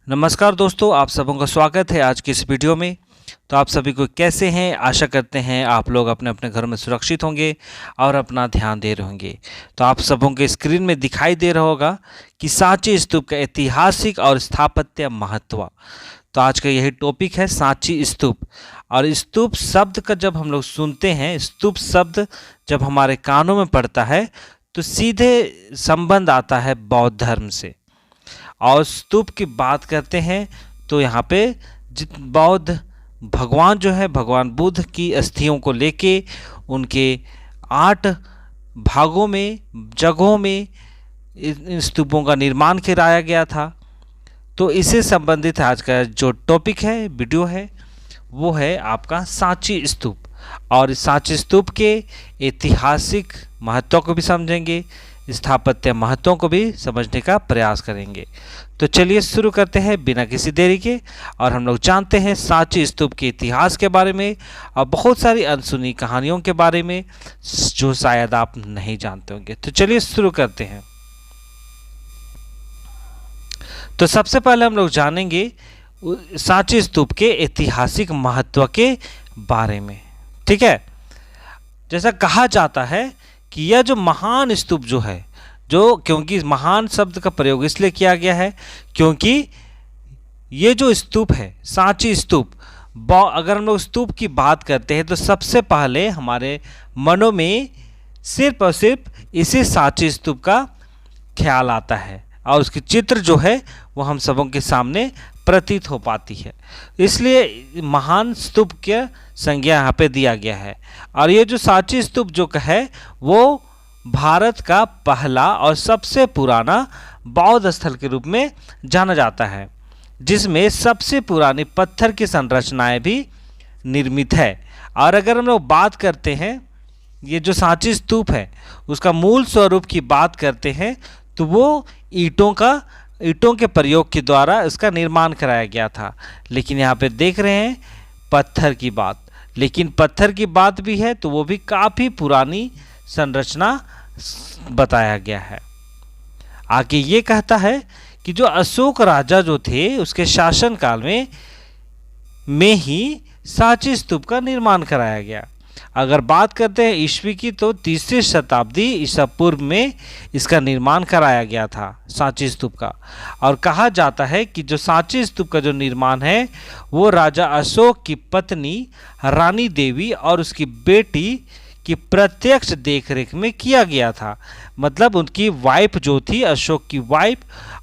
नमस्कार दोस्तों, आप सबों का स्वागत है आज की इस वीडियो में। तो आप सभी को कैसे हैं? आशा करते हैं आप लोग अपने अपने घर में सुरक्षित होंगे और अपना ध्यान दे रहे होंगे। तो आप सबों के स्क्रीन में दिखाई दे रहा होगा कि सांची स्तूप का ऐतिहासिक और स्थापत्य महत्व। तो आज का यही टॉपिक है, सांची स्तूप। और स्तूप शब्द का जब हम लोग सुनते हैं, स्तूप शब्द जब हमारे कानों में पड़ता है तो सीधे संबंध आता है बौद्ध धर्म से। और स्तूप की बात करते हैं तो यहाँ पे बौद्ध भगवान जो है, भगवान बुद्ध की अस्थियों को लेके उनके 8 भागों में, जगहों में इन स्तूपों का निर्माण कराया गया था। तो इससे संबंधित आज का जो टॉपिक है, वीडियो है, वो है आपका सांची स्तूप। और इस सांची स्तूप के ऐतिहासिक महत्व को भी समझेंगे, स्थापत्य महत्वों को भी समझने का प्रयास करेंगे। तो चलिए शुरू करते हैं बिना किसी देरी के। और हम लोग जानते हैं सांची स्तूप के इतिहास के बारे में और बहुत सारी अनसुनी कहानियों के बारे में जो शायद आप नहीं जानते होंगे। तो चलिए शुरू करते हैं। तो सबसे पहले हम लोग जानेंगे सांची स्तूप के ऐतिहासिक महत्व के बारे में। ठीक है, जैसा कहा जाता है कि यह जो महान स्तूप जो है, जो क्योंकि महान शब्द का प्रयोग इसलिए किया गया है क्योंकि ये जो स्तूप है, सांची स्तूप, अगर हम लोग स्तूप की बात करते हैं तो सबसे पहले हमारे मनों में सिर्फ और सिर्फ इसी सांची स्तूप का ख्याल आता है और उसकी चित्र जो है वो हम सबों के सामने प्रतीत हो पाती है। इसलिए महान स्तूप की संज्ञा यहाँ पे दिया गया है। और ये जो सांची स्तूप जो है वो भारत का पहला और सबसे पुराना बौद्ध स्थल के रूप में जाना जाता है, जिसमें सबसे पुरानी पत्थर की संरचनाएं भी निर्मित है। और अगर हम लोग बात करते हैं ये जो सांची स्तूप है उसका मूल स्वरूप की बात करते हैं तो वो ईंटों के प्रयोग के द्वारा इसका निर्माण कराया गया था। लेकिन यहाँ पे देख रहे हैं पत्थर की बात, लेकिन पत्थर की बात भी है तो वो भी काफ़ी पुरानी संरचना बताया गया है। आगे ये कहता है कि जो अशोक राजा जो थे उसके शासनकाल में ही सांची स्तूप का निर्माण कराया गया। अगर बात करते हैं ईस्वी की तो 3री शताब्दी ईसा पूर्व में इसका निर्माण कराया गया था सांची स्तूप का। और कहा जाता है कि जो सांची स्तूप का जो निर्माण है वो राजा अशोक की पत्नी रानी देवी और उसकी बेटी की प्रत्यक्ष देखरेख में किया गया था। मतलब उनकी वाइफ जो थी, अशोक की वाइफ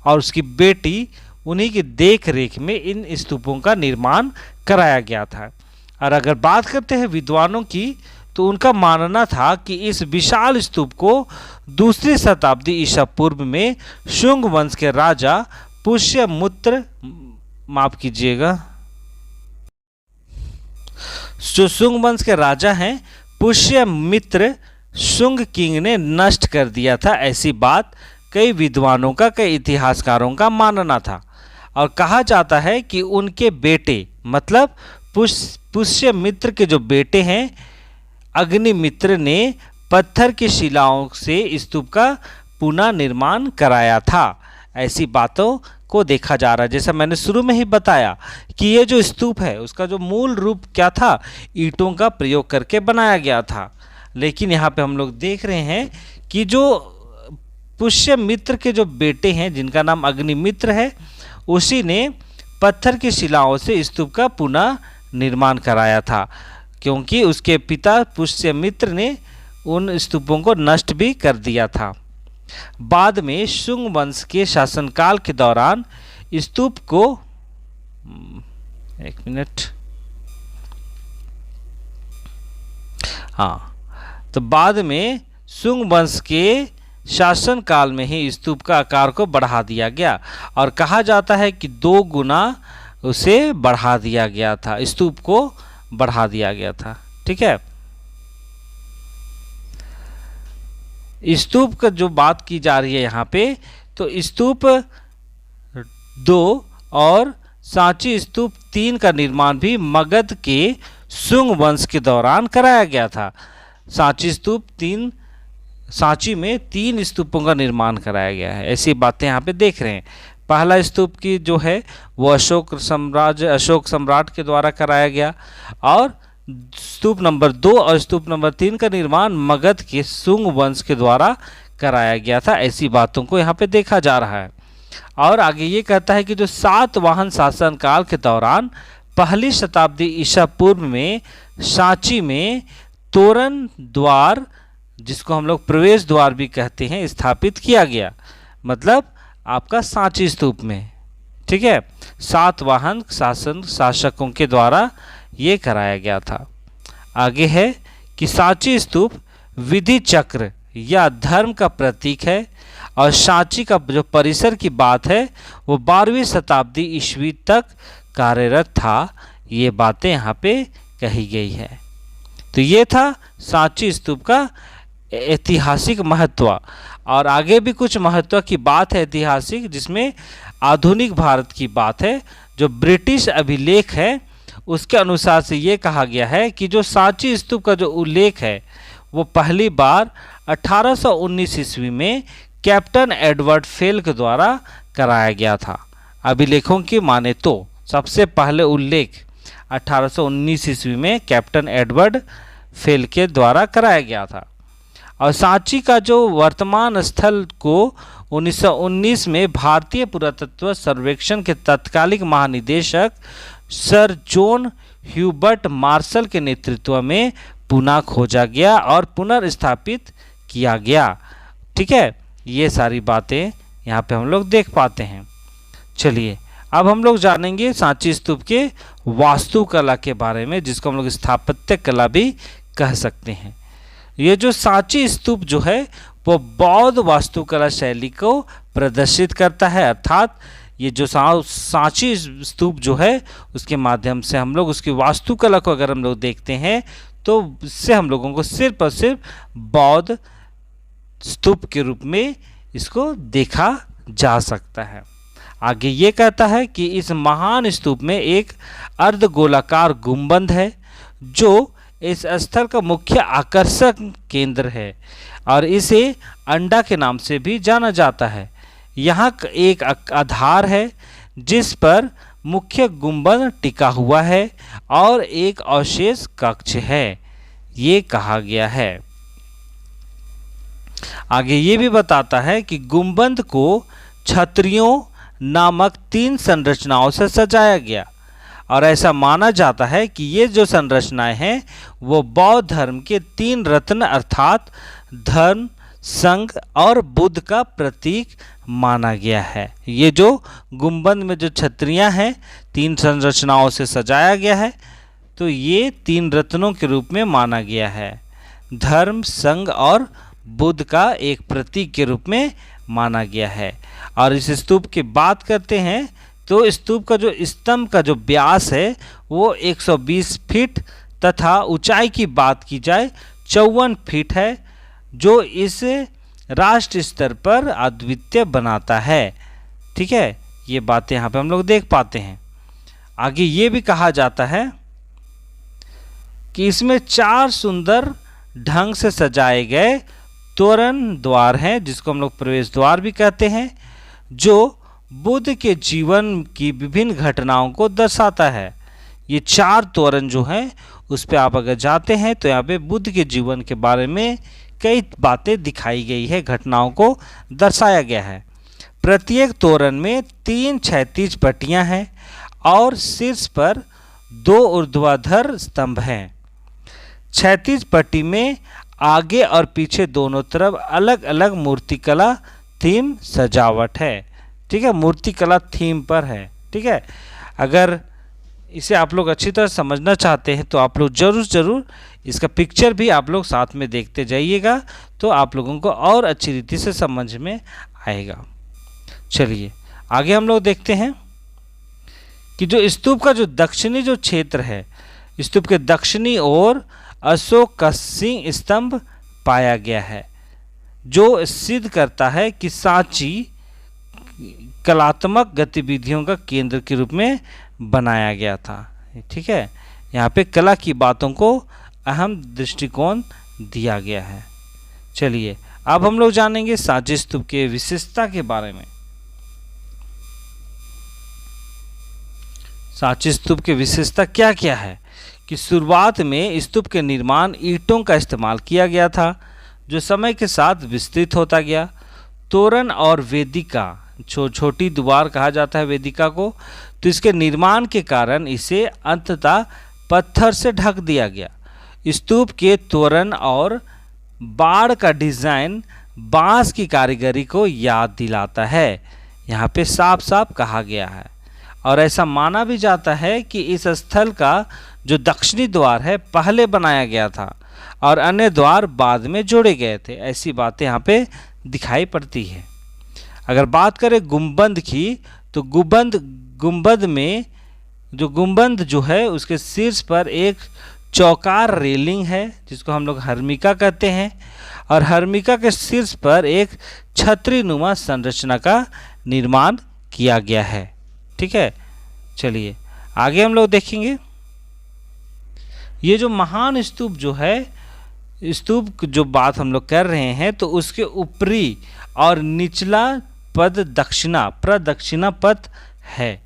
और उसकी बेटी, उन्हीं की देखरेख में इन स्तूपों का निर्माण कराया गया था। और अगर बात करते हैं विद्वानों की तो उनका मानना था कि इस विशाल स्तूप को 2री शताब्दी ईसा पूर्व में शुंग वंश के राजा पुष्यमित्र, माफ कीजिएगा, जो शुंग वंश के राजा हैं पुष्यमित्र शुंग किंग ने नष्ट कर दिया था। ऐसी बात कई विद्वानों का, कई इतिहासकारों का मानना था। और कहा जाता है कि उनके बेटे, मतलब पुष्यमित्र के जो बेटे हैं अग्निमित्र ने पत्थर की शिलाओं से स्तूप का पुनः निर्माण कराया था। ऐसी बातों को देखा जा रहा है। जैसा मैंने शुरू में ही बताया कि ये जो स्तूप है उसका जो मूल रूप क्या था, ईंटों का प्रयोग करके बनाया गया था। लेकिन यहाँ पे हम लोग देख रहे हैं कि जो पुष्यमित्र के जो बेटे हैं जिनका नाम अग्निमित्र है, उसी ने पत्थर की शिलाओं से स्तूप का पुनः निर्माण कराया था, क्योंकि उसके पिता पुष्यमित्र ने उन स्तूपों को नष्ट भी कर दिया था। बाद में शुंग वंश के शासनकाल के दौरान स्तूप को, एक मिनट, हाँ, तो बाद में शुंग वंश के शासनकाल में ही स्तूप का आकार को बढ़ा दिया गया और कहा जाता है कि 2 गुना उसे बढ़ा दिया गया था, स्तूप को बढ़ा दिया गया था। ठीक है, स्तूप का जो बात की जा रही है यहाँ पे, तो स्तूप 2 और सांची स्तूप 3 का निर्माण भी मगध के शुंग वंश के दौरान कराया गया था। सांची स्तूप 3 सांची में 3 स्तूपों का निर्माण कराया गया है। ऐसी बातें यहाँ पे देख रहे हैं। पहला स्तूप की जो है वो अशोक सम्राट के द्वारा कराया गया, और स्तूप नंबर 2 और स्तूप नंबर 3 का निर्माण मगध के सुंग वंश के द्वारा कराया गया था। ऐसी बातों को यहाँ पे देखा जा रहा है। और आगे ये कहता है कि जो सातवाहन शासन काल के दौरान पहली शताब्दी ईसा पूर्व में सांची में तोरण द्वार, जिसको हम लोग प्रवेश द्वार भी कहते हैं, स्थापित किया गया। मतलब आपका सांची स्तूप में, ठीक है, सातवाहन शासकों के द्वारा ये कराया गया था। आगे है कि सांची स्तूप विधि चक्र या धर्म का प्रतीक है, और सांची का जो परिसर की बात है वो 12वीं शताब्दी ईस्वी तक कार्यरत था। ये बातें यहाँ पे कही गई है। तो ये था सांची स्तूप का ऐतिहासिक महत्व। और आगे भी कुछ महत्व की बात है ऐतिहासिक, जिसमें आधुनिक भारत की बात है। जो ब्रिटिश अभिलेख है उसके अनुसार से ये कहा गया है कि जो सांची स्तूप का जो उल्लेख है वो पहली बार 1819 ईस्वी में कैप्टन एडवर्ड फेल के द्वारा कराया गया था। अभिलेखों की माने तो सबसे पहले उल्लेख 1819 ईस्वी में कैप्टन एडवर्ड फेल के द्वारा कराया गया था। और सांची का जो वर्तमान स्थल को 1919 में भारतीय पुरातत्व सर्वेक्षण के तत्कालिक महानिदेशक सर जॉन ह्यूबर्ट मार्शल के नेतृत्व में पुनः खोजा गया और पुनर्स्थापित किया गया। ठीक है, ये सारी बातें यहाँ पे हम लोग देख पाते हैं। चलिए अब हम लोग जानेंगे सांची स्तूप के वास्तुकला के बारे में, जिसको हम लोग स्थापत्य कला भी कह सकते हैं। ये जो सांची स्तूप जो है वो बौद्ध वास्तुकला शैली को प्रदर्शित करता है। अर्थात ये जो सांची स्तूप जो है उसके माध्यम से हम लोग उसकी वास्तुकला को अगर हम लोग देखते हैं तो इससे हम लोगों को सिर्फ और सिर्फ बौद्ध स्तूप के रूप में इसको देखा जा सकता है। आगे ये कहता है कि इस महान स्तूप में एक अर्धगोलाकार गुंबद है जो इस स्थल का मुख्य आकर्षक केंद्र है और इसे अंडा के नाम से भी जाना जाता है। यहाँ एक आधार है जिस पर मुख्य गुंबद टिका हुआ है और एक अवशेष कक्ष है, ये कहा गया है। आगे ये भी बताता है कि गुंबद को छतरियों नामक 3 संरचनाओं से सजाया गया और ऐसा माना जाता है कि ये जो संरचनाएं हैं वो बौद्ध धर्म के 3 रत्न अर्थात धर्म, संघ और बुद्ध का प्रतीक माना गया है। ये जो गुंबद में जो छतरियां हैं 3 संरचनाओं से सजाया गया है, तो ये 3 रत्नों के रूप में माना गया है। धर्म, संघ और बुद्ध का एक प्रतीक के रूप में माना गया है। और इस स्तूप की बात करते हैं तो स्तूप का जो स्तंभ का जो व्यास है वो 120 फीट तथा ऊंचाई की बात की जाए 54 फीट है, जो इस राष्ट्र स्तर पर अद्वितीय बनाता है। ठीक है, ये बातें यहाँ पे हम लोग देख पाते हैं। आगे ये भी कहा जाता है कि इसमें 4 सुंदर ढंग से सजाए गए तोरण द्वार हैं, जिसको हम लोग प्रवेश द्वार भी कहते हैं, जो बुद्ध के जीवन की विभिन्न घटनाओं को दर्शाता है। ये 4 तोरण जो हैं उस पर आप अगर जाते हैं तो यहाँ पे बुद्ध के जीवन के बारे में कई बातें दिखाई गई है, घटनाओं को दर्शाया गया है। प्रत्येक तोरण में 3 क्षैतिज पट्टियाँ हैं और शीर्ष पर 2 ऊर्ध्वाधर स्तंभ हैं। क्षैतिज पट्टी में आगे और पीछे दोनों तरफ अलग अलग मूर्तिकला थीम सजावट है। ठीक है, मूर्तिकला थीम पर है। ठीक है, अगर इसे आप लोग अच्छी तरह समझना चाहते हैं तो आप लोग ज़रूर इसका पिक्चर भी आप लोग साथ में देखते जाइएगा, तो आप लोगों को और अच्छी रीति से समझ में आएगा। चलिए आगे हम लोग देखते हैं कि जो स्तूप का जो दक्षिणी जो क्षेत्र है, स्तूप के दक्षिणी ओर अशोक का सिंह स्तंभ पाया गया है, जो सिद्ध करता है कि सांची कलात्मक गतिविधियों का केंद्र के रूप में बनाया गया था। ठीक है, यहाँ पे कला की बातों को अहम दृष्टिकोण दिया गया है। चलिए अब हम लोग जानेंगे सांची स्तूप के विशेषता के बारे में। सांची स्तूप की विशेषता क्या क्या है कि शुरुआत में स्तूप के निर्माण ईंटों का इस्तेमाल किया गया था, जो समय के साथ विस्तृत होता गया। तोरण और वेदिका, छोटी द्वार कहा जाता है वेदिका को, तो इसके निर्माण के कारण इसे अंततः पत्थर से ढक दिया गया। स्तूप के तोरण और बाड़ का डिजाइन बांस की कारीगरी को याद दिलाता है, यहाँ पे साफ साफ कहा गया है। और ऐसा माना भी जाता है कि इस स्थल का जो दक्षिणी द्वार है पहले बनाया गया था और अन्य द्वार बाद में जोड़े गए थे, ऐसी बातें यहाँ पे दिखाई पड़ती है। अगर बात करें गुंबद की, तो गुंबद में गुंबद जो है उसके शीर्ष पर एक चौकार रेलिंग है जिसको हम लोग हर्मिका कहते हैं, और हर्मिका के शीर्ष पर एक छतरी नुमा संरचना का निर्माण किया गया है। ठीक है, चलिए आगे हम लोग देखेंगे। ये जो महान स्तूप जो है, स्तूप जो बात हम लोग कर रहे हैं, तो उसके ऊपरी और निचला पद प्रदक्षिणा पथ है,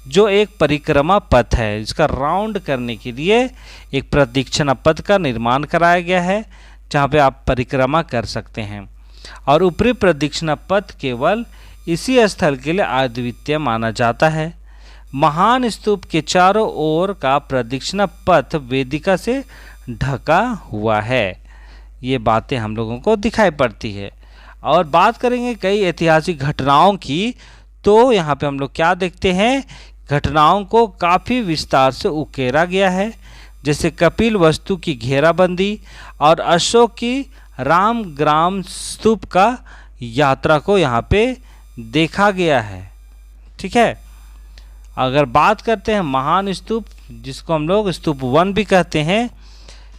जो एक परिक्रमा पथ है। इसका राउंड करने के लिए एक प्रदक्षिणा पथ का निर्माण कराया गया है, जहाँ पे आप परिक्रमा कर सकते हैं। और ऊपरी प्रदक्षिणा पथ केवल इसी स्थल के लिए अद्वितीय माना जाता है। महान स्तूप के चारों ओर का प्रदक्षिणा पथ वेदिका से ढका हुआ है। ये बातें हम लोगों को दिखाई पड़ती है। और बात करेंगे कई ऐतिहासिक घटनाओं की, तो यहाँ पे हम लोग क्या देखते हैं, घटनाओं को काफ़ी विस्तार से उकेरा गया है, जैसे कपिल वस्तु की घेराबंदी और अशोक की रामग्राम स्तूप का यात्रा को यहाँ पे देखा गया है। ठीक है, अगर बात करते हैं महान स्तूप, जिसको हम लोग स्तूप 1 भी कहते हैं,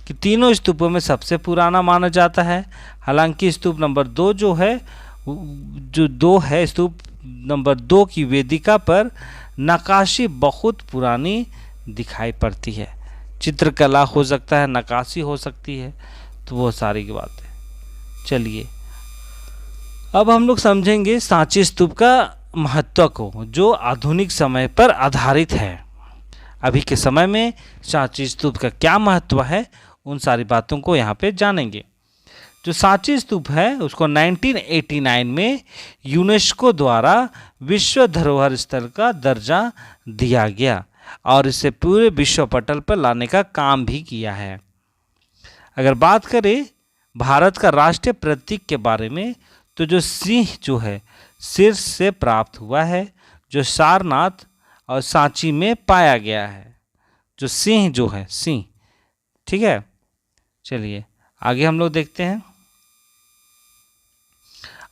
कि तीनों स्तूपों में सबसे पुराना माना जाता है। हालांकि स्तूप नंबर 2 जो है, स्तूप नंबर 2 की वेदिका पर नक्काशी बहुत पुरानी दिखाई पड़ती है। चित्रकला हो सकता है, नक्काशी हो सकती है, तो वो सारी की बात है। चलिए अब हम लोग समझेंगे सांची स्तूप का महत्व को, जो आधुनिक समय पर आधारित है। अभी के समय में सांची स्तूप का क्या महत्व है, उन सारी बातों को यहाँ पे जानेंगे। जो सांची स्तूप है उसको 1989 में यूनेस्को द्वारा विश्व धरोहर स्थल का दर्जा दिया गया और इसे पूरे विश्व पटल पर लाने का काम भी किया है। अगर बात करें भारत का राष्ट्रीय प्रतीक के बारे में, तो जो सिंह जो है शीर्ष से प्राप्त हुआ है, जो सारनाथ और सांची में पाया गया है। जो सिंह जो है, सिंह। ठीक है, चलिए आगे हम लोग देखते हैं।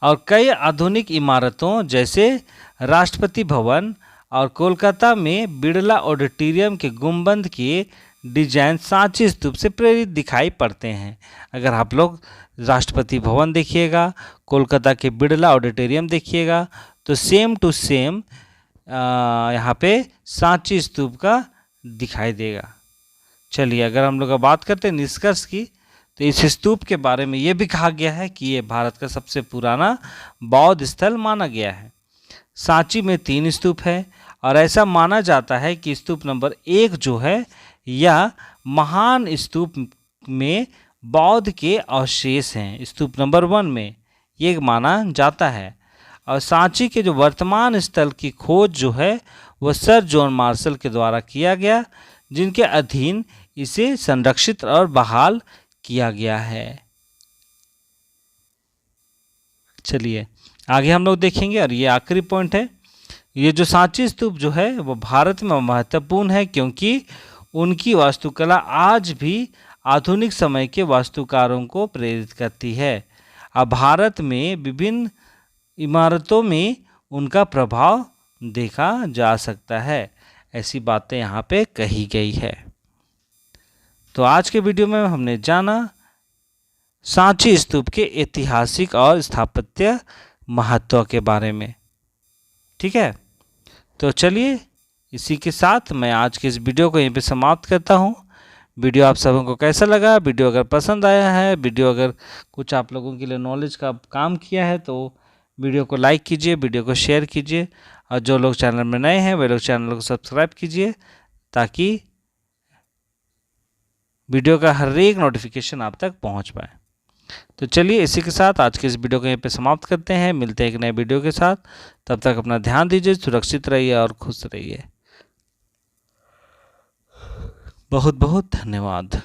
और कई आधुनिक इमारतों जैसे राष्ट्रपति भवन और कोलकाता में बिड़ला ऑडिटोरियम के गुंबद के डिजाइन सांची स्तूप से प्रेरित दिखाई पड़ते हैं। अगर आप लोग राष्ट्रपति भवन देखिएगा, कोलकाता के बिड़ला ऑडिटोरियम देखिएगा, तो सेम टू सेम यहाँ पे सांची स्तूप का दिखाई देगा। चलिए अगर हम लोग बात करते हैं निष्कर्ष की, तो इस स्तूप के बारे में ये भी कहा गया है कि ये भारत का सबसे पुराना बौद्ध स्थल माना गया है। सांची में 3 स्तूप है और ऐसा माना जाता है कि स्तूप नंबर 1 जो है, यह महान स्तूप में बौद्ध के अवशेष हैं। स्तूप नंबर 1 में ये माना जाता है। और सांची के जो वर्तमान स्थल की खोज जो है वह सर जॉन मार्शल के द्वारा किया गया, जिनके अधीन इसे संरक्षित और बहाल किया गया है। चलिए आगे हम लोग देखेंगे, और ये आखिरी पॉइंट है। ये जो सांची स्तूप जो है वो भारत में महत्वपूर्ण है, क्योंकि उनकी वास्तुकला आज भी आधुनिक समय के वास्तुकारों को प्रेरित करती है। अब भारत में विभिन्न इमारतों में उनका प्रभाव देखा जा सकता है। ऐसी बातें यहाँ पे कही गई है। तो आज के वीडियो में हमने जाना सांची स्तूप के ऐतिहासिक और स्थापत्य महत्व के बारे में। ठीक है, तो चलिए इसी के साथ मैं आज के इस वीडियो को यहीं पे समाप्त करता हूँ। वीडियो आप सबों को कैसा लगा? वीडियो अगर पसंद आया है, वीडियो अगर कुछ आप लोगों के लिए नॉलेज का काम किया है, तो वीडियो को लाइक कीजिए, वीडियो को शेयर कीजिए और जो लोग चैनल में नए हैं वे लोग चैनल को सब्सक्राइब कीजिए ताकि वीडियो का हर एक नोटिफिकेशन आप तक पहुंच पाए। तो चलिए इसी के साथ आज के इस वीडियो को यहीं पे समाप्त करते हैं। मिलते हैं एक नए वीडियो के साथ। तब तक अपना ध्यान दीजिए, सुरक्षित रहिए और खुश रहिए। बहुत बहुत धन्यवाद।